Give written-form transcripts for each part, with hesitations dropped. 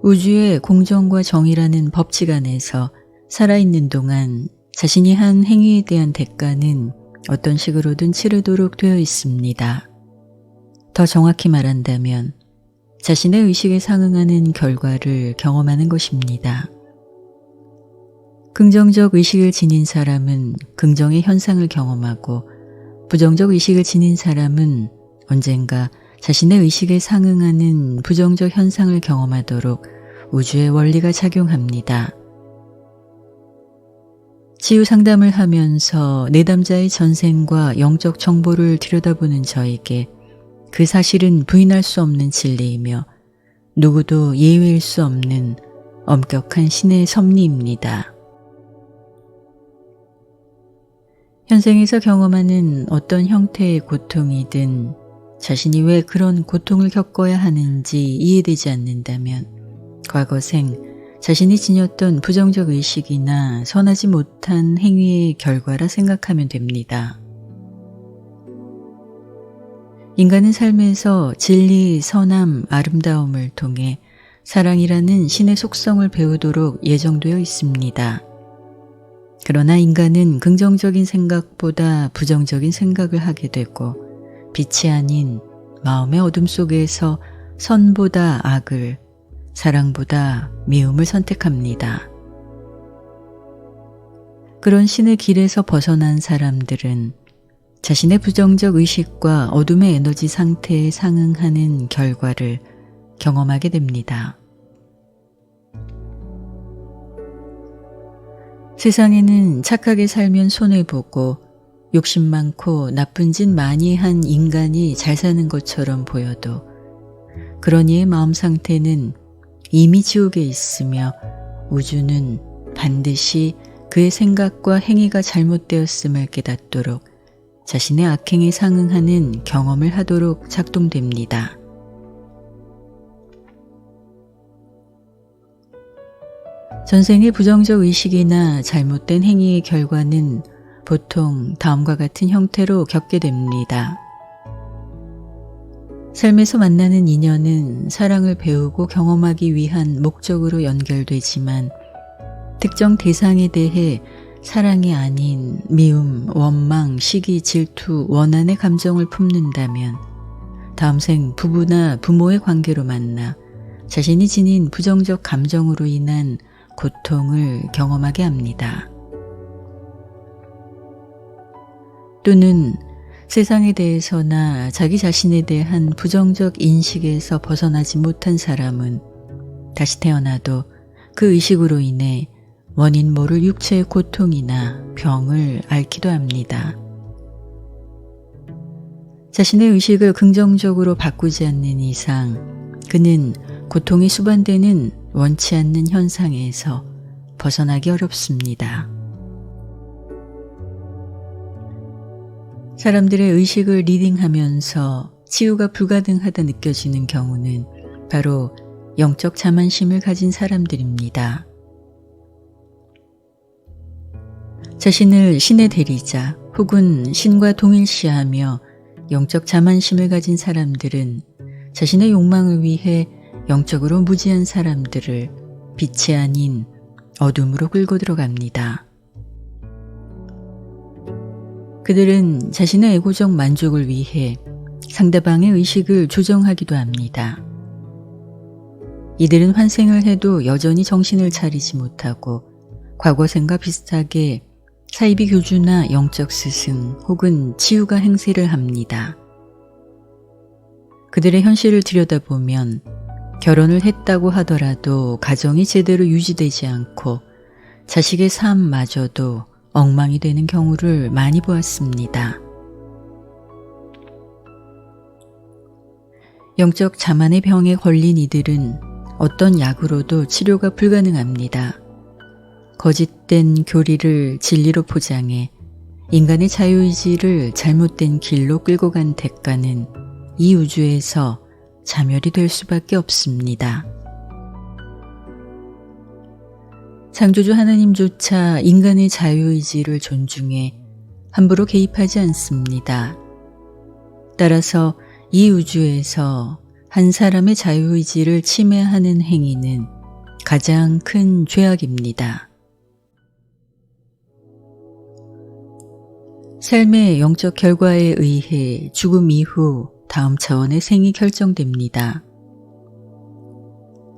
우주의 공정과 정의라는 법칙 안에서 살아있는 동안 자신이 한 행위에 대한 대가는 어떤 식으로든 치르도록 되어 있습니다. 더 정확히 말한다면 자신의 의식에 상응하는 결과를 경험하는 것입니다. 긍정적 의식을 지닌 사람은 긍정의 현상을 경험하고 부정적 의식을 지닌 사람은 언젠가 자신의 의식에 상응하는 부정적 현상을 경험하도록 우주의 원리가 작용합니다. 치유 상담을 하면서 내담자의 전생과 영적 정보를 들여다보는 저에게 그 사실은 부인할 수 없는 진리이며 누구도 예외일 수 없는 엄격한 신의 섭리입니다. 현생에서 경험하는 어떤 형태의 고통이든 자신이 왜 그런 고통을 겪어야 하는지 이해되지 않는다면 과거생 자신이 지녔던 부정적 의식이나 선하지 못한 행위의 결과라 생각하면 됩니다. 인간은 삶에서 진리, 선함, 아름다움을 통해 사랑이라는 신의 속성을 배우도록 예정되어 있습니다. 그러나 인간은 긍정적인 생각보다 부정적인 생각을 하게 되고 빛이 아닌 마음의 어둠 속에서 선보다 악을, 사랑보다 미움을 선택합니다. 그런 신의 길에서 벗어난 사람들은 자신의 부정적 의식과 어둠의 에너지 상태에 상응하는 결과를 경험하게 됩니다. 세상에는 착하게 살면 손해보고 욕심 많고 나쁜 짓 많이 한 인간이 잘 사는 것처럼 보여도 그런 이의 마음 상태는 이미 지옥에 있으며 우주는 반드시 그의 생각과 행위가 잘못되었음을 깨닫도록 자신의 악행에 상응하는 경험을 하도록 작동됩니다. 전생의 부정적 의식이나 잘못된 행위의 결과는 보통 다음과 같은 형태로 겪게 됩니다. 삶에서 만나는 인연은 사랑을 배우고 경험하기 위한 목적으로 연결되지만 특정 대상에 대해 사랑이 아닌 미움, 원망, 시기, 질투, 원한의 감정을 품는다면 다음 생 부부나 부모의 관계로 만나 자신이 지닌 부정적 감정으로 인한 고통을 경험하게 합니다. 또는 세상에 대해서나 자기 자신에 대한 부정적 인식에서 벗어나지 못한 사람은 다시 태어나도 그 의식으로 인해 원인 모를 육체의 고통이나 병을 앓기도 합니다. 자신의 의식을 긍정적으로 바꾸지 않는 이상 그는 고통이 수반되는 원치 않는 현상에서 벗어나기 어렵습니다. 사람들의 의식을 리딩하면서 치유가 불가능하다 느껴지는 경우는 바로 영적 자만심을 가진 사람들입니다. 자신을 신의 대리자 혹은 신과 동일시하며 영적 자만심을 가진 사람들은 자신의 욕망을 위해 영적으로 무지한 사람들을 빛이 아닌 어둠으로 끌고 들어갑니다. 그들은 자신의 에고적 만족을 위해 상대방의 의식을 조정하기도 합니다. 이들은 환생을 해도 여전히 정신을 차리지 못하고 과거생과 비슷하게 사이비 교주나 영적 스승 혹은 치유가 행세를 합니다. 그들의 현실을 들여다보면 결혼을 했다고 하더라도 가정이 제대로 유지되지 않고 자식의 삶마저도 엉망이 되는 경우를 많이 보았습니다. 영적 자만의 병에 걸린 이들은 어떤 약으로도 치료가 불가능합니다. 거짓된 교리를 진리로 포장해 인간의 자유의지를 잘못된 길로 끌고 간 대가는 이 우주에서 자멸이 될 수밖에 없습니다. 창조주 하나님조차 인간의 자유의지를 존중해 함부로 개입하지 않습니다. 따라서 이 우주에서 한 사람의 자유의지를 침해하는 행위는 가장 큰 죄악입니다. 삶의 영적 결과에 의해 죽음 이후 다음 차원의 생이 결정됩니다.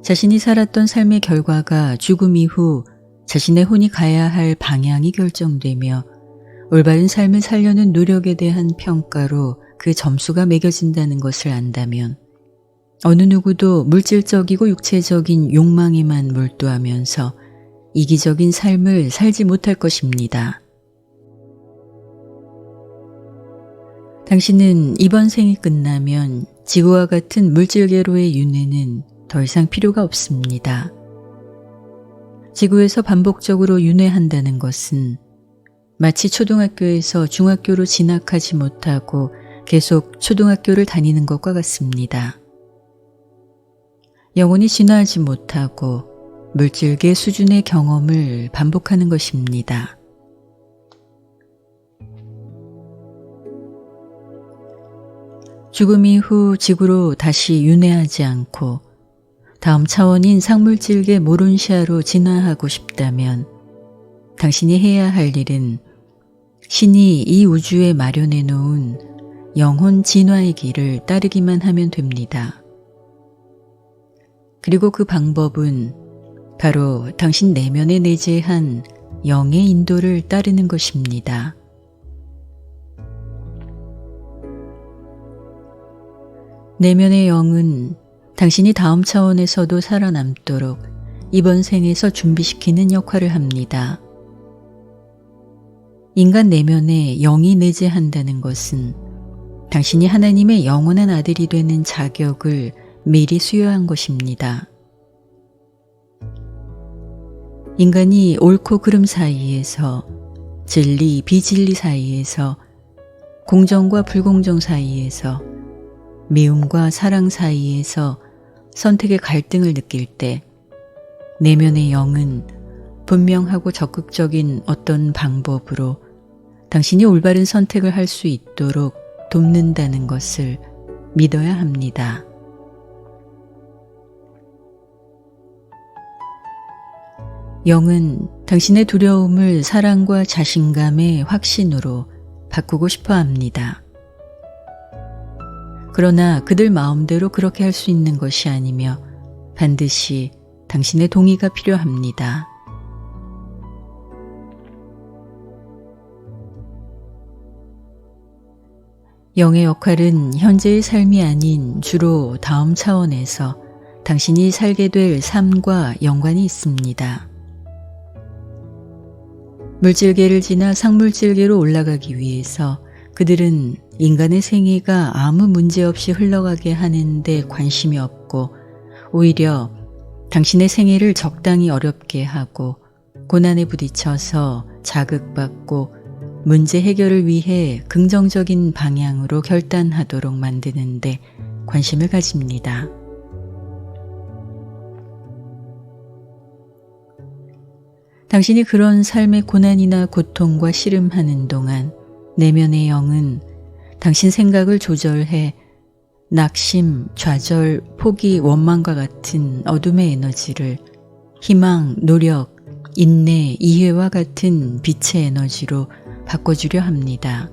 자신이 살았던 삶의 결과가 죽음 이후 자신의 혼이 가야 할 방향이 결정되며 올바른 삶을 살려는 노력에 대한 평가로 그 점수가 매겨진다는 것을 안다면 어느 누구도 물질적이고 육체적인 욕망에만 몰두하면서 이기적인 삶을 살지 못할 것입니다. 당신은 이번 생이 끝나면 지구와 같은 물질계로의 윤회는 더 이상 필요가 없습니다. 지구에서 반복적으로 윤회한다는 것은 마치 초등학교에서 중학교로 진학하지 못하고 계속 초등학교를 다니는 것과 같습니다. 영원히 진화하지 못하고 물질계 수준의 경험을 반복하는 것입니다. 죽음 이후 지구로 다시 윤회하지 않고 다음 차원인 상물질계 모론시아로 진화하고 싶다면 당신이 해야 할 일은 신이 이 우주에 마련해 놓은 영혼 진화의 길을 따르기만 하면 됩니다. 그리고 그 방법은 바로 당신 내면에 내재한 영의 인도를 따르는 것입니다. 내면의 영은 당신이 다음 차원에서도 살아남도록 이번 생에서 준비시키는 역할을 합니다. 인간 내면에 영이 내재한다는 것은 당신이 하나님의 영원한 아들이 되는 자격을 미리 수여한 것입니다. 인간이 옳고 그름 사이에서, 진리, 비진리 사이에서, 공정과 불공정 사이에서, 미움과 사랑 사이에서 선택의 갈등을 느낄 때 내면의 영은 분명하고 적극적인 어떤 방법으로 당신이 올바른 선택을 할 수 있도록 돕는다는 것을 믿어야 합니다. 영은 당신의 두려움을 사랑과 자신감의 확신으로 바꾸고 싶어 합니다. 그러나 그들 마음대로 그렇게 할 수 있는 것이 아니며 반드시 당신의 동의가 필요합니다. 영의 역할은 현재의 삶이 아닌 주로 다음 차원에서 당신이 살게 될 삶과 연관이 있습니다. 물질계를 지나 상물질계로 올라가기 위해서 그들은 인간의 생애가 아무 문제 없이 흘러가게 하는 데 관심이 없고 오히려 당신의 생애를 적당히 어렵게 하고 고난에 부딪혀서 자극받고 문제 해결을 위해 긍정적인 방향으로 결단하도록 만드는 데 관심을 가집니다. 당신이 그런 삶의 고난이나 고통과 씨름하는 동안 내면의 영은 당신 생각을 조절해 낙심, 좌절, 포기, 원망과 같은 어둠의 에너지를 희망, 노력, 인내, 이해와 같은 빛의 에너지로 바꿔주려 합니다.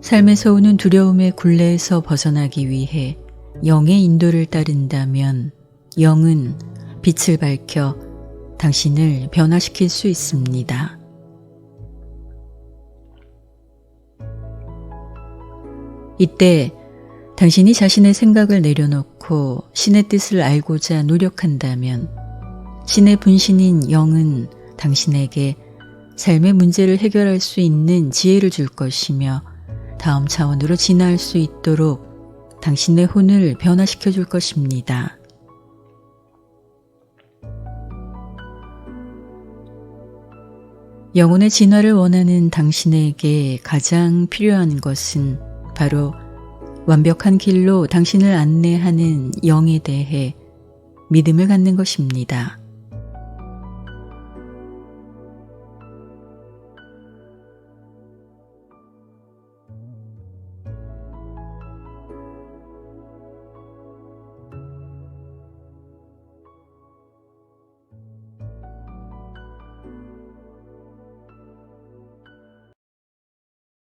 삶에서 오는 두려움의 굴레에서 벗어나기 위해 영의 인도를 따른다면 영은 빛을 밝혀 당신을 변화시킬 수 있습니다. 이때 당신이 자신의 생각을 내려놓고 신의 뜻을 알고자 노력한다면 신의 분신인 영은 당신에게 삶의 문제를 해결할 수 있는 지혜를 줄 것이며 다음 차원으로 진화할 수 있도록 당신의 혼을 변화시켜 줄 것입니다. 영혼의 진화를 원하는 당신에게 가장 필요한 것은 바로 완벽한 길로 당신을 안내하는 영에 대해 믿음을 갖는 것입니다.